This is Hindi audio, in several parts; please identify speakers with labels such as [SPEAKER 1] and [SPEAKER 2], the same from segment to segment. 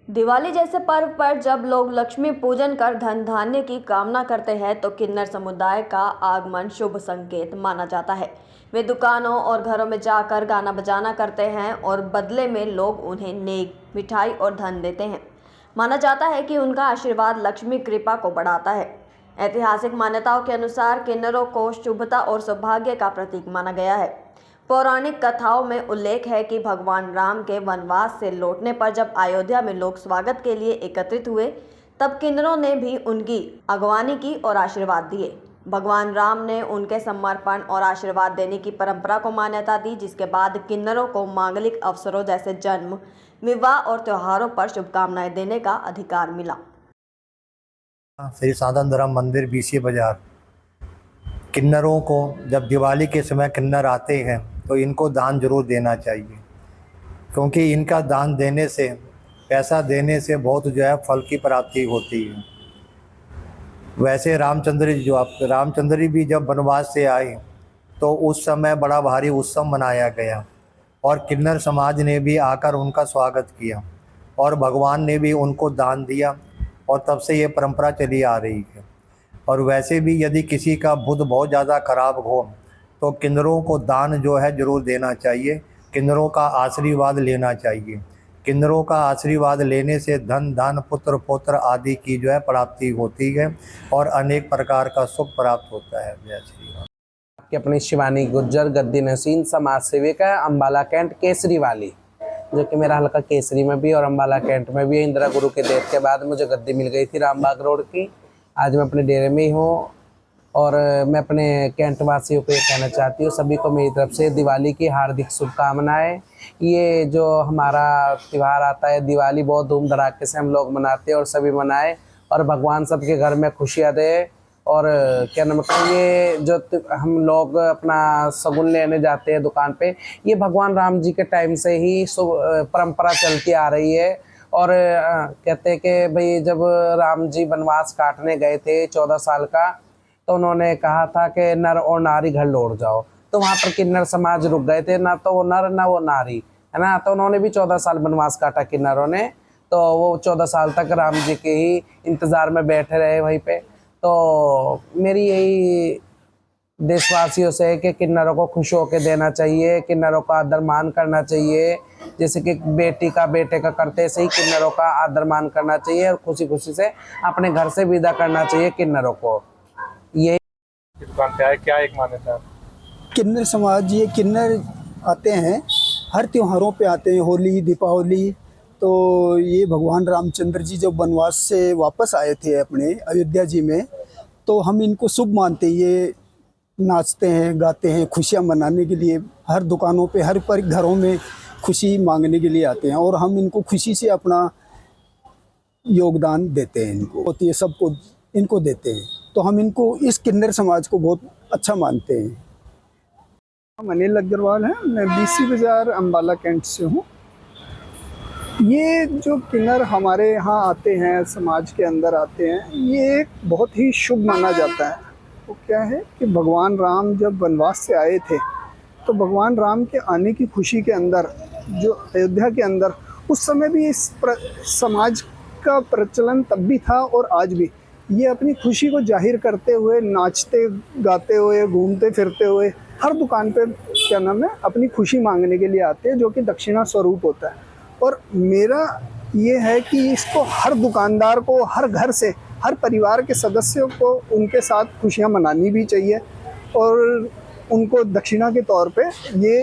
[SPEAKER 1] दिवाली जैसे पर्व पर जब लोग लक्ष्मी पूजन कर धन धान्य की कामना करते हैं तो किन्नर समुदाय का आगमन शुभ संकेत माना जाता है। वे दुकानों और घरों में जाकर गाना बजाना करते हैं और बदले में लोग उन्हें नेक, मिठाई और धन देते हैं। माना जाता है कि उनका आशीर्वाद लक्ष्मी कृपा को बढ़ाता है। ऐतिहासिक मान्यताओं के अनुसार किन्नरों को शुभता और सौभाग्य का प्रतीक माना गया है। पौराणिक कथाओं में उल्लेख है कि भगवान राम के वनवास से लौटने पर जब अयोध्या में लोग स्वागत के लिए एकत्रित हुए, तब किन्नरों ने भी उनकी अगवानी की और आशीर्वाद दिए। भगवान राम ने उनके समर्पण और आशीर्वाद देने की परंपरा को मान्यता दी, जिसके बाद किन्नरों को मांगलिक अवसरों जैसे जन्म, विवाह और त्योहारों पर शुभकामनाएं देने का अधिकार मिला।
[SPEAKER 2] श्री साधन धर्म मंदिर बीसी बाजार। किन्नरों को जब दिवाली के समय किन्नर आते हैं तो इनको दान जरूर देना चाहिए, क्योंकि इनका दान देने से, पैसा देने से बहुत जो है फल की प्राप्ति होती है। वैसे रामचंद्र जी भी जब वनवास से आए तो उस समय बड़ा भारी उत्सव मनाया गया और किन्नर समाज ने भी आकर उनका स्वागत किया और भगवान ने भी उनको दान दिया और तब से ये परंपरा चली आ रही है। और वैसे भी यदि किसी का बुध बहुत ज़्यादा खराब हो तो किन्नरों को दान जो है ज़रूर देना चाहिए, किन्नरों का आशीर्वाद लेना चाहिए। किन्नरों का आशीर्वाद लेने से धन, धान, पुत्र, पौत्र आदि की जो है प्राप्ति होती है और अनेक प्रकार का सुख प्राप्त होता है। जय श्री राम।
[SPEAKER 3] कि अपनी शिवानी गुर्जर गद्दी नसीन समाज सेविका है, अम्बाला कैंट केसरी वाली, जो कि मेरा हल्का केसरी में भी और अम्बाला कैंट में भी। इंदिरा गुरु के देव के बाद मुझे गद्दी मिल गई थी रामबाग रोड की। आज मैं अपने डेरे में ही हूँ और मैं अपने कैंट वासियों को ये कहना चाहती हूँ, सभी को मेरी तरफ से दिवाली की हार्दिक शुभकामनाएं। ये जो हमारा त्यौहार आता है दिवाली, बहुत धूम धड़ाके से हम लोग मनाते हैं और सभी मनाए और भगवान सबके घर में खुशियाँ दे। और क्या नाम है, ये जो हम लोग अपना सगुन लेने जाते हैं दुकान पे, ये भगवान राम जी के टाइम से ही परंपरा चलती आ रही है। और कहते हैं कि भाई जब राम जी वनवास काटने गए थे 14 साल का, तो उन्होंने कहा था कि नर और नारी घर लौट जाओ, तो वहाँ पर किन्नर समाज रुक गए थे, ना तो वो नर ना वो नारी, है ना। तो उन्होंने भी 14 साल वनवास काटा किन्नरों ने, तो वो 14 साल तक राम जी के ही इंतज़ार में बैठे रहे वहीं पे। तो मेरी यही देशवासियों से है कि किन्नरों को खुश होकर देना चाहिए, किन्नरों का आदर मान करना चाहिए। जैसे कि बेटी का बेटे का करते से ही किन्नरों का आदर मान करना चाहिए और खुशी खुशी से अपने घर से विदा करना चाहिए किन्नरों को। ये
[SPEAKER 4] दुकान पे आए, क्या एक मान्यता है?
[SPEAKER 5] किन्नर समाज, ये किन्नर आते हैं हर त्योहारों पे आते हैं, होली, दीपावली। तो ये भगवान रामचंद्र जी जब वनवास से वापस आए थे अपने अयोध्या जी में, तो हम इनको शुभ मानते हैं। ये नाचते हैं, गाते हैं, खुशियाँ मनाने के लिए हर दुकानों पे, हर पर घरों में खुशी मांगने के लिए आते हैं और हम इनको खुशी से अपना योगदान देते हैं। इनको होती है, सबको इनको देते हैं, तो हम इनको, इस किन्नर समाज को बहुत अच्छा मानते हैं।
[SPEAKER 6] हम अनिल अग्रवाल हैं, मैं बीसी बाजार अम्बाला कैंट से हूँ। ये जो किन्नर हमारे यहाँ आते हैं, समाज के अंदर आते हैं, ये एक बहुत ही शुभ माना जाता है। वो क्या है कि भगवान राम जब वनवास से आए थे, तो भगवान राम के आने की खुशी के अंदर, जो अयोध्या के अंदर, उस समय भी इस समाज का प्रचलन तब भी था और आज भी। ये अपनी खुशी को जाहिर करते हुए, नाचते गाते हुए, घूमते फिरते हुए हर दुकान पे क्या नाम है, अपनी खुशी मांगने के लिए आते हैं, जो कि दक्षिणा स्वरूप होता है। और मेरा ये है कि इसको हर दुकानदार को, हर घर से, हर परिवार के सदस्यों को उनके साथ खुशियाँ मनानी भी चाहिए और उनको दक्षिणा के तौर पे ये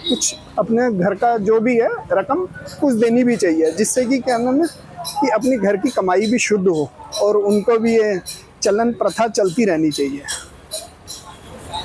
[SPEAKER 6] कुछ अपने घर का जो भी है रकम कुछ देनी भी चाहिए, जिससे कि क्या नाम है कि अपनी घर की कमाई भी शुद्ध हो और उनको भी ये चलन प्रथा चलती रहनी चाहिए।